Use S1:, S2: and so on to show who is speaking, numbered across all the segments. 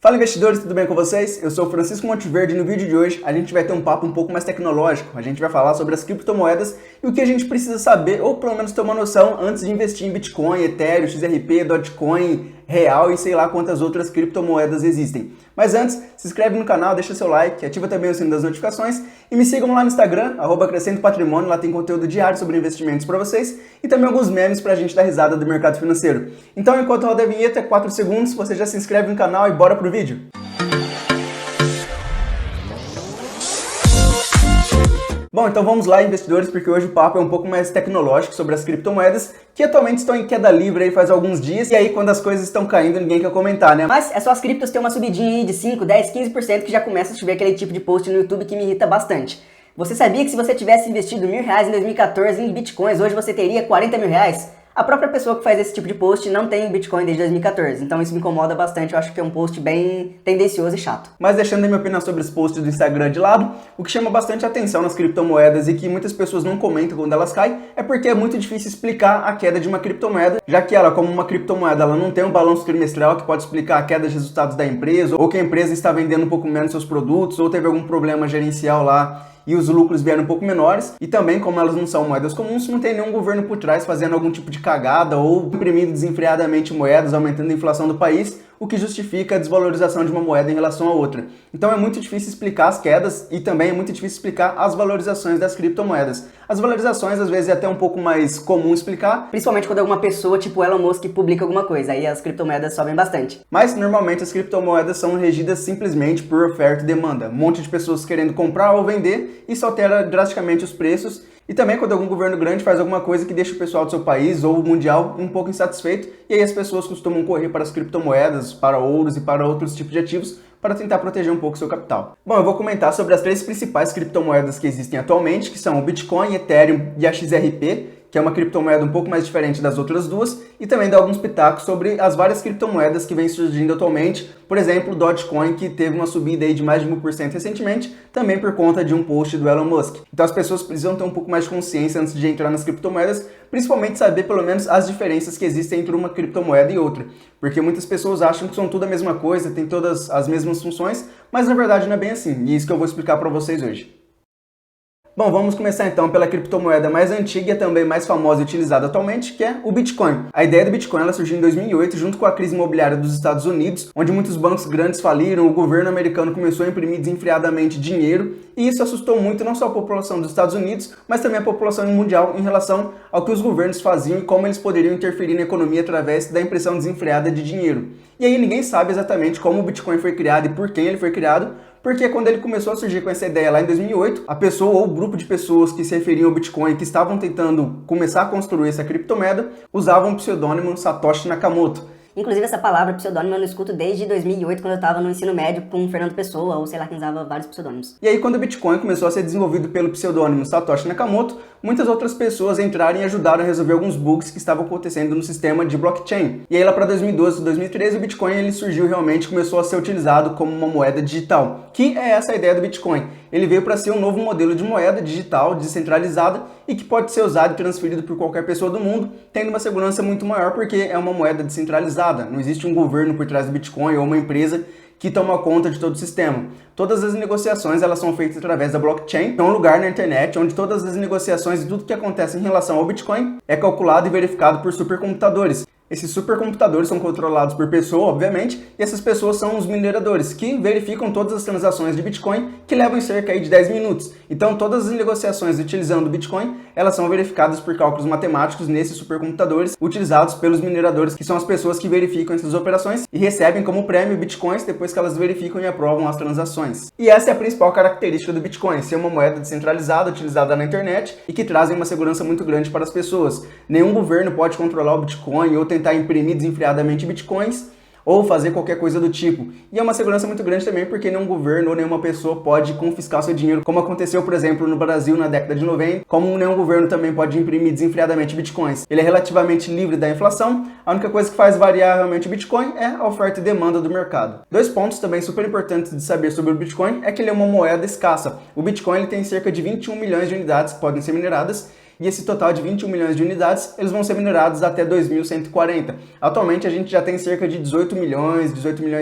S1: Fala investidores, tudo bem com vocês? Eu sou o Francisco Monteverde e no vídeo de hoje a gente vai ter um papo um pouco mais tecnológico. A gente vai falar sobre as criptomoedas e o que a gente precisa saber, ou pelo menos ter uma noção antes de investir em Bitcoin, Ethereum, XRP, Dogecoin, Real e sei lá quantas outras criptomoedas existem. Mas antes, se inscreve no canal, deixa seu like, ativa também o sino das notificações e me sigam lá no Instagram, @Crescendo Patrimônio, lá tem conteúdo diário sobre investimentos para vocês e também alguns memes pra gente dar risada do mercado financeiro. Então, enquanto roda a vinheta, 4 segundos, você já se inscreve no canal e bora pro vídeo. Bom, então vamos lá, investidores, porque hoje o papo é um pouco mais tecnológico sobre as criptomoedas, que atualmente estão em queda livre aí faz alguns dias, e aí quando as coisas estão caindo, ninguém quer comentar, né?
S2: Mas é só as criptos ter uma subidinha aí de 5, 10, 15% que já começa a chover aquele tipo de post no YouTube que me irrita bastante. Você sabia que se você tivesse investido R$1.000 em 2014 em bitcoins, hoje você teria R$40.000? A própria pessoa que faz esse tipo de post não tem Bitcoin desde 2014, então isso me incomoda bastante, eu acho que é um post bem tendencioso e chato.
S1: Mas deixando a minha opinião sobre os posts do Instagram de lado, o que chama bastante atenção nas criptomoedas e que muitas pessoas não comentam quando elas caem, é porque é muito difícil explicar a queda de uma criptomoeda, já que ela, como uma criptomoeda, ela não tem um balanço trimestral que pode explicar a queda de resultados da empresa, ou que a empresa está vendendo um pouco menos seus produtos, ou teve algum problema gerencial lá e os lucros vieram um pouco menores, e também, como elas não são moedas comuns, não tem nenhum governo por trás fazendo algum tipo de cagada ou imprimindo desenfreadamente moedas, aumentando a inflação do país, o que justifica a desvalorização de uma moeda em relação a outra. Então é muito difícil explicar as quedas e também é muito difícil explicar as valorizações das criptomoedas. As valorizações às vezes é até um pouco mais comum explicar,
S2: principalmente quando alguma pessoa tipo Elon Musk publica alguma coisa, aí as criptomoedas sobem bastante.
S1: Mas normalmente as criptomoedas são regidas simplesmente por oferta e demanda. Um monte de pessoas querendo comprar ou vender, isso altera drasticamente os preços. E também quando algum governo grande faz alguma coisa que deixa o pessoal do seu país ou mundial um pouco insatisfeito, e aí as pessoas costumam correr para as criptomoedas, para ouros e para outros tipos de ativos para tentar proteger um pouco seu capital. Bom, eu vou comentar sobre as 3 principais criptomoedas que existem atualmente, que são o Bitcoin, Ethereum e a XRP, que é uma criptomoeda um pouco mais diferente das outras duas, e também dar alguns pitacos sobre as várias criptomoedas que vêm surgindo atualmente, por exemplo, o Dogecoin, que teve uma subida aí de mais de 1000% recentemente, também por conta de um post do Elon Musk. Então as pessoas precisam ter um pouco mais de consciência antes de entrar nas criptomoedas, principalmente saber pelo menos as diferenças que existem entre uma criptomoeda e outra, porque muitas pessoas acham que são tudo a mesma coisa, tem todas as mesmas funções, mas na verdade não é bem assim, e é isso que eu vou explicar para vocês hoje. Bom, vamos começar então pela criptomoeda mais antiga e também mais famosa e utilizada atualmente, que é o Bitcoin. A ideia do Bitcoin ela surgiu em 2008, junto com a crise imobiliária dos Estados Unidos, onde muitos bancos grandes faliram, o governo americano começou a imprimir desenfreadamente dinheiro, e isso assustou muito não só a população dos Estados Unidos, mas também a população mundial em relação ao que os governos faziam e como eles poderiam interferir na economia através da impressão desenfreada de dinheiro. E aí ninguém sabe exatamente como o Bitcoin foi criado e por quem ele foi criado, porque quando ele começou a surgir com essa ideia lá em 2008, a pessoa ou o grupo de pessoas que se referiam ao Bitcoin e que estavam tentando começar a construir essa criptomoeda usavam o pseudônimo Satoshi Nakamoto.
S2: Inclusive essa palavra pseudônimo eu não escuto desde 2008, quando eu estava no ensino médio com o Fernando Pessoa, ou sei lá, quem usava vários pseudônimos.
S1: E aí quando o Bitcoin começou a ser desenvolvido pelo pseudônimo Satoshi Nakamoto, muitas outras pessoas entraram e ajudaram a resolver alguns bugs que estavam acontecendo no sistema de blockchain. E aí lá para 2012, 2013, o Bitcoin ele surgiu realmente, começou a ser utilizado como uma moeda digital, que é essa a ideia do Bitcoin. Ele veio para ser um novo modelo de moeda digital, descentralizada, e que pode ser usado e transferido por qualquer pessoa do mundo, tendo uma segurança muito maior porque é uma moeda descentralizada. Não existe um governo por trás do Bitcoin ou uma empresa que toma conta de todo o sistema. Todas as negociações elas são feitas através da blockchain, é um lugar na internet onde todas as negociações e tudo que acontece em relação ao Bitcoin é calculado e verificado por supercomputadores. Esses supercomputadores são controlados por pessoa, obviamente, e essas pessoas são os mineradores, que verificam todas as transações de Bitcoin, que levam em cerca aí de 10 minutos. Então, todas as negociações utilizando o Bitcoin, elas são verificadas por cálculos matemáticos nesses supercomputadores, utilizados pelos mineradores, que são as pessoas que verificam essas operações e recebem como prêmio Bitcoins depois que elas verificam e aprovam as transações. E essa é a principal característica do Bitcoin, ser uma moeda descentralizada, utilizada na internet e que trazem uma segurança muito grande para as pessoas. Nenhum governo pode controlar o Bitcoin ou tentar imprimir desenfreadamente bitcoins ou fazer qualquer coisa do tipo. E é uma segurança muito grande também porque nenhum governo ou nenhuma pessoa pode confiscar o seu dinheiro, como aconteceu, por exemplo, no Brasil na década de 90, como nenhum governo também pode imprimir desenfreadamente bitcoins. Ele é relativamente livre da inflação, a única coisa que faz variar realmente o Bitcoin é a oferta e demanda do mercado. 2 pontos também super importantes de saber sobre o Bitcoin é que ele é uma moeda escassa. O Bitcoin ele tem cerca de 21 milhões de unidades que podem ser mineradas, e esse total de 21 milhões de unidades, eles vão ser minerados até 2140. Atualmente a gente já tem cerca de 18 milhões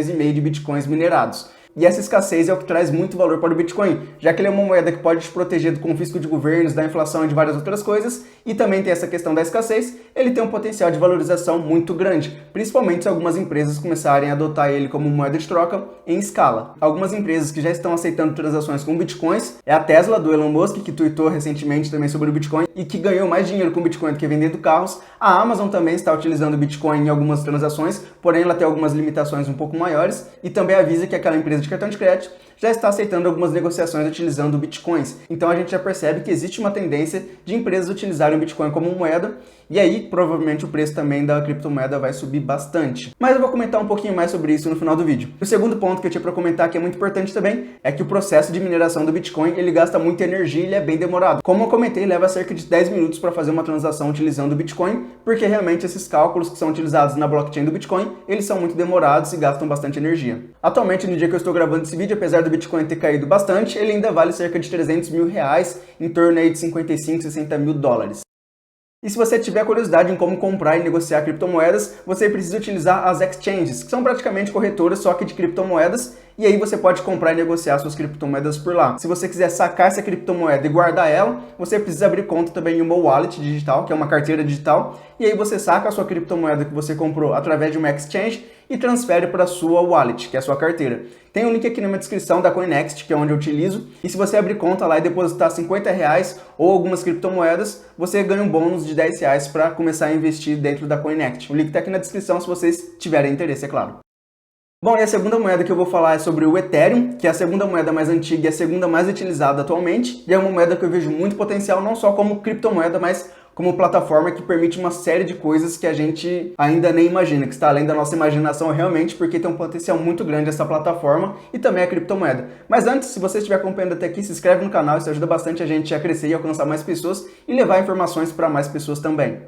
S1: e meio de bitcoins minerados. E essa escassez é o que traz muito valor para o Bitcoin, já que ele é uma moeda que pode te proteger do confisco de governos, da inflação e de várias outras coisas, e também tem essa questão da escassez, ele tem um potencial de valorização muito grande, principalmente se algumas empresas começarem a adotar ele como moeda de troca em escala. Algumas empresas que já estão aceitando transações com Bitcoins é a Tesla, do Elon Musk, que tweetou recentemente também sobre o Bitcoin e que ganhou mais dinheiro com Bitcoin do que vendendo carros. A Amazon também está utilizando o Bitcoin em algumas transações, porém ela tem algumas limitações um pouco maiores, e também avisa que aquela empresa de cartão de crédito já está aceitando algumas negociações utilizando bitcoins. Então a gente já percebe que existe uma tendência de empresas utilizarem o Bitcoin como moeda, e aí provavelmente o preço também da criptomoeda vai subir bastante. Mas eu vou comentar um pouquinho mais sobre isso no final do vídeo. O segundo ponto que eu tinha para comentar, que é muito importante também, é que o processo de mineração do Bitcoin, ele gasta muita energia e ele é bem demorado. Como eu comentei, leva cerca de 10 minutos para fazer uma transação utilizando o Bitcoin, porque realmente esses cálculos que são utilizados na blockchain do Bitcoin, eles são muito demorados e gastam bastante energia. Atualmente, no dia que eu estou gravando esse vídeo, apesar do Bitcoin ter caído bastante, ele ainda vale cerca de 300 mil reais, em torno aí de 55, 60 mil dólares. E se você tiver curiosidade em como comprar e negociar criptomoedas, você precisa utilizar as exchanges, que são praticamente corretoras só que de criptomoedas, e aí você pode comprar e negociar suas criptomoedas por lá. Se você quiser sacar essa criptomoeda e guardar ela, você precisa abrir conta também em uma wallet digital, que é uma carteira digital, e aí você saca a sua criptomoeda que você comprou através de uma exchange e transfere para a sua wallet, que é a sua carteira. Tem um link aqui na minha descrição da Coinext, que é onde eu utilizo, e se você abrir conta lá e depositar 50 reais ou algumas criptomoedas, você ganha um bônus de 10 reais para começar a investir dentro da Coinext. O link está aqui na descrição se vocês tiverem interesse, é claro. Bom, e a segunda moeda que eu vou falar é sobre o Ethereum, que é a segunda moeda mais antiga e a segunda mais utilizada atualmente, e é uma moeda que eu vejo muito potencial não só como criptomoeda, mas como plataforma que permite uma série de coisas que a gente ainda nem imagina, que está além da nossa imaginação realmente, porque tem um potencial muito grande essa plataforma e também a criptomoeda. Mas antes, se você estiver acompanhando até aqui, se inscreve no canal, isso ajuda bastante a gente a crescer e alcançar mais pessoas e levar informações para mais pessoas também.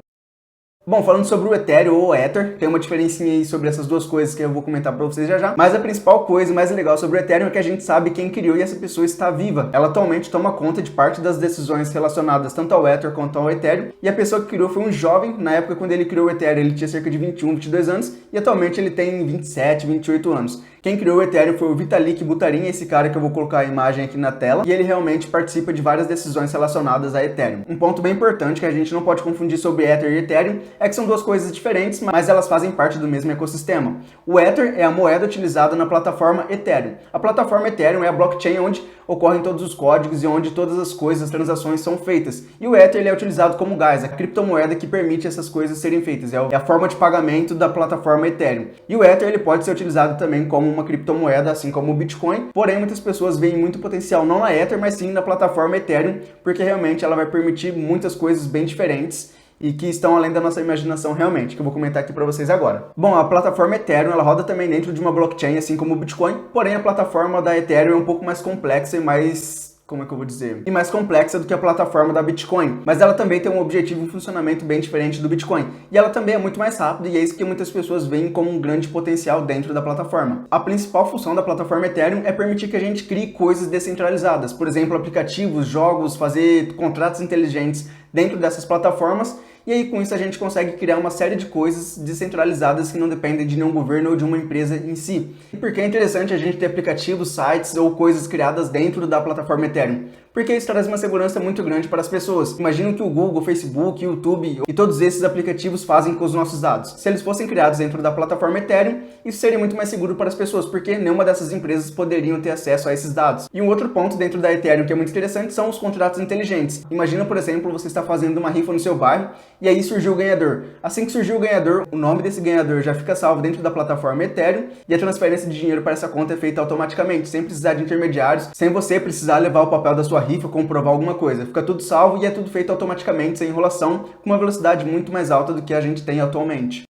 S1: Bom, falando sobre o Ethereum ou Ether, tem uma diferencinha aí sobre essas duas coisas que eu vou comentar pra vocês já já, mas a principal coisa, mais legal sobre o Ethereum é que a gente sabe quem criou e essa pessoa está viva. Ela atualmente toma conta de parte das decisões relacionadas tanto ao Ether quanto ao Ethereum, e a pessoa que criou foi um jovem. Na época quando ele criou o Ethereum ele tinha cerca de 21, 22 anos, e atualmente ele tem 27, 28 anos. Quem criou o Ethereum foi o Vitalik Buterin, esse cara que eu vou colocar a imagem aqui na tela, e ele realmente participa de várias decisões relacionadas a Ethereum. Um ponto bem importante que a gente não pode confundir sobre Ether e Ethereum é que são duas coisas diferentes, mas elas fazem parte do mesmo ecossistema. O Ether é a moeda utilizada na plataforma Ethereum. A plataforma Ethereum é a blockchain onde ocorrem todos os códigos e onde todas as coisas, as transações são feitas. E o Ether ele é utilizado como gás, a criptomoeda que permite essas coisas serem feitas. É a forma de pagamento da plataforma Ethereum. E o Ether ele pode ser utilizado também como uma criptomoeda, assim como o Bitcoin. Porém, muitas pessoas veem muito potencial não na Ether, mas sim na plataforma Ethereum, porque realmente ela vai permitir muitas coisas bem diferentes e que estão além da nossa imaginação realmente, que eu vou comentar aqui para vocês agora. Bom, a plataforma Ethereum, ela roda também dentro de uma blockchain, assim como o Bitcoin, porém a plataforma da Ethereum é um pouco mais complexa e mais... como é que eu vou dizer? E mais complexa do que a plataforma da Bitcoin. Mas ela também tem um objetivo e um funcionamento bem diferente do Bitcoin. E ela também é muito mais rápida e é isso que muitas pessoas veem como um grande potencial dentro da plataforma. A principal função da plataforma Ethereum é permitir que a gente crie coisas descentralizadas. Por exemplo, aplicativos, jogos, fazer contratos inteligentes dentro dessas plataformas. E aí, com isso, a gente consegue criar uma série de coisas descentralizadas que não dependem de nenhum governo ou de uma empresa em si. E por que é interessante a gente ter aplicativos, sites ou coisas criadas dentro da plataforma Ethereum? Porque isso traz uma segurança muito grande para as pessoas. Imagina que o Google, o Facebook, o YouTube e todos esses aplicativos fazem com os nossos dados. Se eles fossem criados dentro da plataforma Ethereum, isso seria muito mais seguro para as pessoas, porque nenhuma dessas empresas poderiam ter acesso a esses dados. E um outro ponto dentro da Ethereum que é muito interessante são os contratos inteligentes. Imagina, por exemplo, você está fazendo uma rifa no seu bairro e aí surgiu o ganhador. Assim que surgiu o ganhador, o nome desse ganhador já fica salvo dentro da plataforma Ethereum e a transferência de dinheiro para essa conta é feita automaticamente, sem precisar de intermediários, sem você precisar levar o papel da sua rifa, comprovar alguma coisa. Fica tudo salvo e é tudo feito automaticamente, sem enrolação, com uma velocidade muito mais alta do que a gente tem atualmente.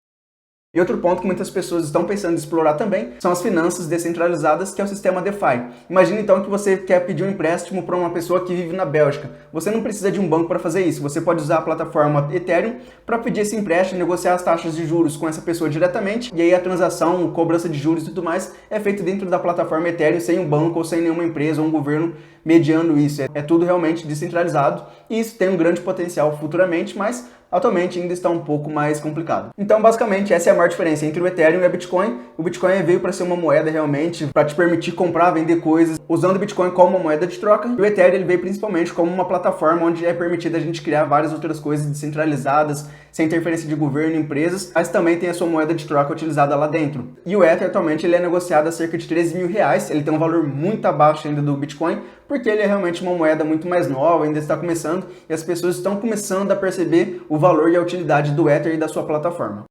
S1: E outro ponto que muitas pessoas estão pensando em explorar também são as finanças descentralizadas, que é o sistema DeFi. Imagina então que você quer pedir um empréstimo para uma pessoa que vive na Bélgica. Você não precisa de um banco para fazer isso. Você pode usar a plataforma Ethereum para pedir esse empréstimo, negociar as taxas de juros com essa pessoa diretamente, e aí a transação, cobrança de juros e tudo mais é feito dentro da plataforma Ethereum, sem um banco ou sem nenhuma empresa ou um governo mediando isso. É tudo realmente descentralizado e isso tem um grande potencial futuramente, mas atualmente ainda está um pouco mais complicado. Então, basicamente, essa é a maior diferença entre o Ethereum e a Bitcoin. O Bitcoin veio para ser uma moeda realmente para te permitir comprar, vender coisas, usando o Bitcoin como uma moeda de troca. E o Ethereum ele veio principalmente como uma plataforma onde é permitido a gente criar várias outras coisas descentralizadas, sem interferência de governo e empresas, mas também tem a sua moeda de troca utilizada lá dentro. E o Ether atualmente ele é negociado a cerca de 13 mil reais, ele tem um valor muito abaixo ainda do Bitcoin, porque ele é realmente uma moeda muito mais nova, ainda está começando, e as pessoas estão começando a perceber o valor e a utilidade do Ether e da sua plataforma.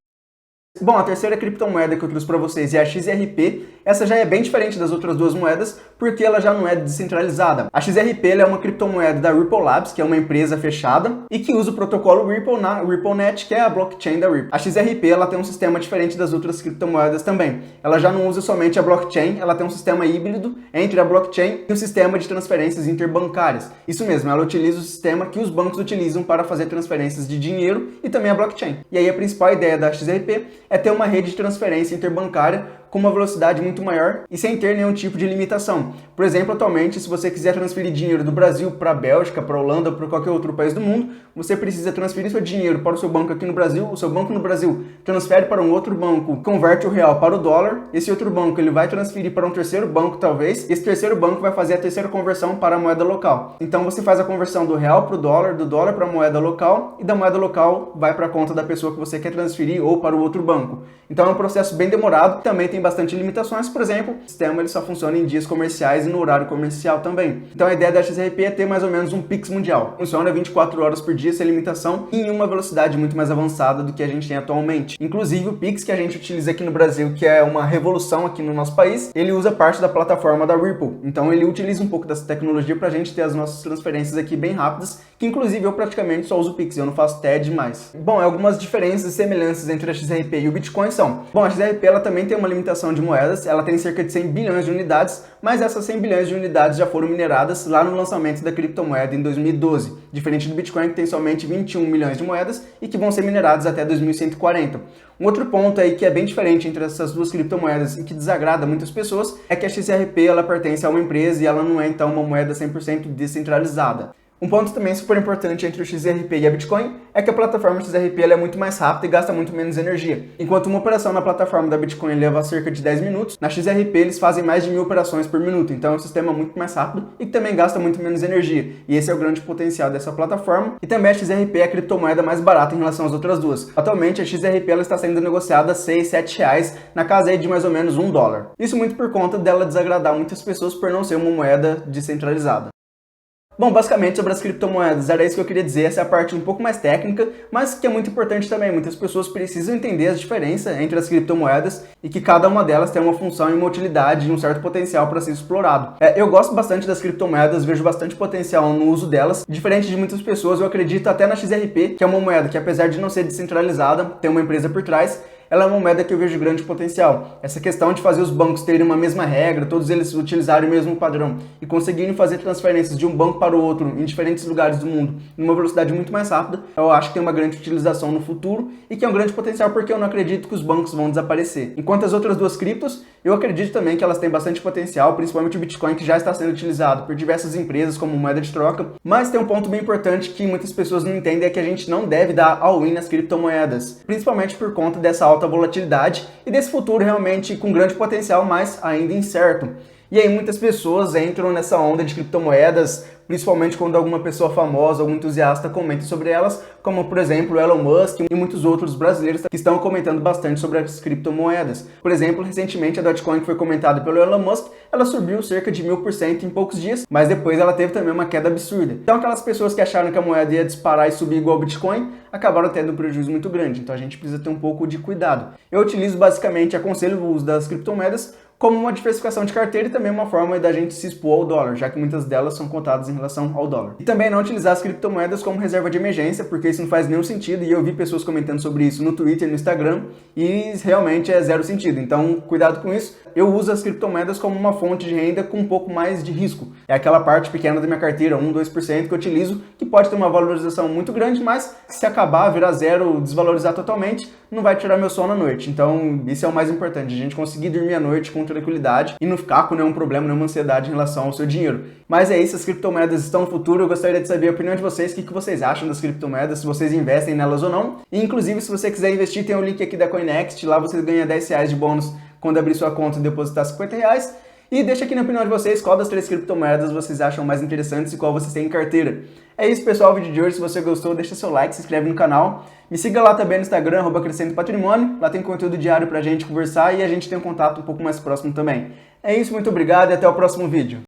S1: Bom, a terceira criptomoeda que eu trouxe para vocês é a XRP. Essa já é bem diferente das outras duas moedas, porque ela já não é descentralizada. A XRP ela é uma criptomoeda da Ripple Labs, que é uma empresa fechada, e que usa o protocolo Ripple na RippleNet, que é a blockchain da Ripple. A XRP ela tem um sistema diferente das outras criptomoedas também. Ela já não usa somente a blockchain, ela tem um sistema híbrido entre a blockchain e o sistema de transferências interbancárias. Isso mesmo, ela utiliza o sistema que os bancos utilizam para fazer transferências de dinheiro e também a blockchain. E aí a principal ideia da XRP é ter uma rede de transferência interbancária com uma velocidade muito maior e sem ter nenhum tipo de limitação. Por exemplo, atualmente, se você quiser transferir dinheiro do Brasil para a Bélgica, para a Holanda, para qualquer outro país do mundo, você precisa transferir seu dinheiro para o seu banco aqui no Brasil, o seu banco no Brasil transfere para um outro banco, converte o real para o dólar, esse outro banco ele vai transferir para um terceiro banco talvez, esse terceiro banco vai fazer a terceira conversão para a moeda local. Então você faz a conversão do real para o dólar, do dólar para a moeda local e da moeda local vai para a conta da pessoa que você quer transferir ou para o outro banco. Então é um processo bem demorado, também tem bastante limitações, por exemplo, o sistema ele só funciona em dias comerciais e no horário comercial também. Então a ideia da XRP é ter mais ou menos um Pix mundial. Funciona 24 horas por dia sem limitação e em uma velocidade muito mais avançada do que a gente tem atualmente. Inclusive o Pix que a gente utiliza aqui no Brasil, que é uma revolução aqui no nosso país, ele usa parte da plataforma da Ripple. Então ele utiliza um pouco dessa tecnologia para a gente ter as nossas transferências aqui bem rápidas, que inclusive eu praticamente só uso o Pix, eu não faço TED mais. Bom, algumas diferenças e semelhanças entre a XRP e o Bitcoin são: bom, a XRP ela também tem uma limitação de moedas, ela tem cerca de 100 bilhões de unidades, mas essas 100 bilhões de unidades já foram mineradas lá no lançamento da criptomoeda em 2012, diferente do Bitcoin que tem somente 21 milhões de moedas e que vão ser mineradas até 2140. Um outro ponto aí que é bem diferente entre essas duas criptomoedas e que desagrada muitas pessoas é que a XRP ela pertence a uma empresa e ela não é então uma moeda 100% descentralizada. Um ponto também super importante entre o XRP e a Bitcoin é que a plataforma XRP ela é muito mais rápida e gasta muito menos energia. Enquanto uma operação na plataforma da Bitcoin leva cerca de 10 minutos, na XRP eles fazem mais de 1000 operações por minuto, então é um sistema muito mais rápido e que também gasta muito menos energia. E esse é o grande potencial dessa plataforma. E também a XRP é a criptomoeda mais barata em relação às outras duas. Atualmente a XRP ela está sendo negociada a 6, 7 reais, na casa aí de mais ou menos $1. Isso muito por conta dela desagradar muitas pessoas por não ser uma moeda descentralizada. Bom, basicamente sobre as criptomoedas, era isso que eu queria dizer, essa é a parte um pouco mais técnica, mas que é muito importante também. Muitas pessoas precisam entender as diferenças entre as criptomoedas e que cada uma delas tem uma função e uma utilidade e um certo potencial para ser explorado. Eu gosto bastante das criptomoedas, vejo bastante potencial no uso delas. Diferente de muitas pessoas, eu acredito até na XRP, que é uma moeda que apesar de não ser descentralizada, tem uma empresa por trás, ela é uma moeda que eu vejo grande potencial. Essa questão de fazer os bancos terem uma mesma regra, todos eles utilizarem o mesmo padrão e conseguirem fazer transferências de um banco para o outro em diferentes lugares do mundo numa velocidade muito mais rápida, eu acho que tem uma grande utilização no futuro e que é um grande potencial porque eu não acredito que os bancos vão desaparecer. Enquanto as outras duas criptos, eu acredito também que elas têm bastante potencial, principalmente o Bitcoin, que já está sendo utilizado por diversas empresas como moeda de troca. Mas tem um ponto bem importante que muitas pessoas não entendem, é que a gente não deve dar all-in nas criptomoedas, principalmente por conta dessa alta volatilidade e desse futuro realmente com grande potencial, mas ainda incerto. E aí muitas pessoas entram nessa onda de criptomoedas, principalmente quando alguma pessoa famosa, algum entusiasta comenta sobre elas, como por exemplo Elon Musk e muitos outros brasileiros que estão comentando bastante sobre as criptomoedas. Por exemplo, recentemente a Dogecoin, que foi comentada pelo Elon Musk, ela subiu cerca de 1000% em poucos dias, mas depois ela teve também uma queda absurda. Então aquelas pessoas que acharam que a moeda ia disparar e subir igual o Bitcoin, acabaram tendo um prejuízo muito grande. Então a gente precisa ter um pouco de cuidado. Eu utilizo basicamente, aconselho o uso das criptomoedas como uma diversificação de carteira e também uma forma da gente se expor ao dólar, já que muitas delas são cotadas em relação ao dólar. E também não utilizar as criptomoedas como reserva de emergência, porque isso não faz nenhum sentido, e eu vi pessoas comentando sobre isso no Twitter e no Instagram, e realmente é zero sentido. Então, cuidado com isso. Eu uso as criptomoedas como uma fonte de renda com um pouco mais de risco. É aquela parte pequena da minha carteira, 1, 2% que eu utilizo, que pode ter uma valorização muito grande, mas se acabar, virar zero, desvalorizar totalmente, não vai tirar meu sono à noite. Então, isso é o mais importante, a gente conseguir dormir à noite com tranquilidade e não ficar com nenhum problema, nenhuma ansiedade em relação ao seu dinheiro. Mas é isso, as criptomoedas estão no futuro, eu gostaria de saber a opinião de vocês, o que vocês acham das criptomoedas, se vocês investem nelas ou não. E, inclusive, se você quiser investir, tem o link aqui da CoinNext, lá você ganha R$10 de bônus quando abrir sua conta e depositar R$50. E deixa aqui na opinião de vocês qual das 3 criptomoedas vocês acham mais interessantes e qual vocês têm em carteira. É isso, pessoal, o vídeo de hoje. Se você gostou, deixa seu like, se inscreve no canal. Me siga lá também no Instagram, @crescendopatrimônio. Lá tem conteúdo diário pra gente conversar e a gente tem um contato um pouco mais próximo também. É isso, muito obrigado e até o próximo vídeo.